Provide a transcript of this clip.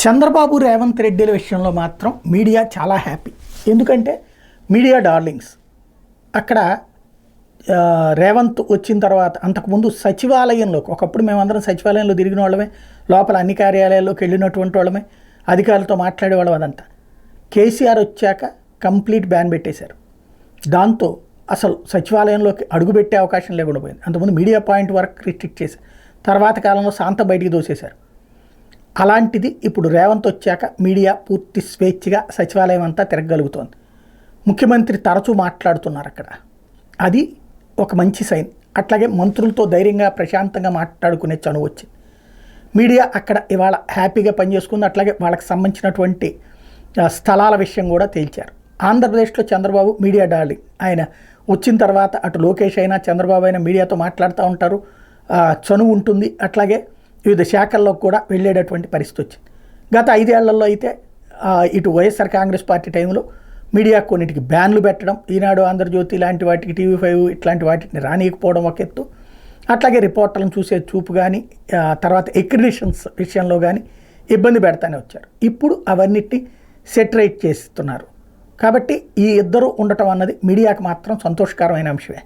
చంద్రబాబు రేవంత్ రెడ్డిల విషయంలో మాత్రం మీడియా చాలా హ్యాపీ. ఎందుకంటే మీడియా డార్లింగ్స్. అక్కడ రేవంత్ వచ్చిన తర్వాత అంతకుముందు సచివాలయంలోకి, ఒకప్పుడు మేమందరం సచివాలయంలో తిరిగిన వాళ్ళమే, లోపల అన్ని కార్యాలయాల్లోకి వెళ్ళినటువంటి వాళ్ళమే, అధికారులతో మాట్లాడేవాళ్ళం. అదంతా కేసీఆర్ వచ్చాక కంప్లీట్ బ్యాన్ పెట్టేశారు. దాంతో అసలు సచివాలయంలోకి అడుగుపెట్టే అవకాశం లేకుండా పోయింది. అంతకుముందు మీడియా పాయింట్ వరకు రిస్ట్రిక్ట్ చేశారు. తర్వాత కాలంలో శాంత బయటికి దోసేశారు. అలాంటిది ఇప్పుడు రేవంత్ వచ్చాక మీడియా పూర్తి స్వేచ్ఛగా సచివాలయం అంతా తిరగగలుగుతోంది. ముఖ్యమంత్రి తరచూ మాట్లాడుతున్నారు అక్కడ. అది ఒక మంచి సైన్. అట్లాగే మంత్రులతో ధైర్యంగా ప్రశాంతంగా మాట్లాడుకునే చనువు వచ్చింది. మీడియా అక్కడ ఇవాళ హ్యాపీగా పనిచేసుకుంది. అట్లాగే వాళ్ళకి సంబంధించినటువంటి స్థలాల విషయం కూడా తేల్చారు. ఆంధ్రప్రదేశ్లో చంద్రబాబు మీడియా డార్లింగ్. ఆయన వచ్చిన తర్వాత అటు లోకేష్ అయినా చంద్రబాబు అయినా మీడియాతో మాట్లాడుతూ ఉంటారు. చనువు ఉంటుంది. అట్లాగే వివిధ శాఖల్లో కూడా వెళ్ళేటటువంటి పరిస్థితి వచ్చింది. గత 5 ఏళ్లలో అయితే ఇటు వైఎస్ఆర్ కాంగ్రెస్ పార్టీ టైంలో మీడియా కొన్నిటికి బ్యాన్లు పెట్టడం, ఈనాడు, ఆంధ్రజ్యోతి లాంటి వాటికి, TV5 ఇట్లాంటి వాటిని రానియకపోవడం ఒక ఎత్తు. అట్లాగే రిపోర్టర్లను చూసే చూపు కానీ, తర్వాత ఎక్రిడిషన్స్ విషయంలో కానీ ఇబ్బంది పెడతానే వచ్చారు. ఇప్పుడు అవన్నిటిని సెటరేట్ చేస్తున్నారు. కాబట్టి ఈ ఇద్దరు ఉండటం అన్నది మీడియాకు మాత్రం సంతోషకరమైన అంశమే.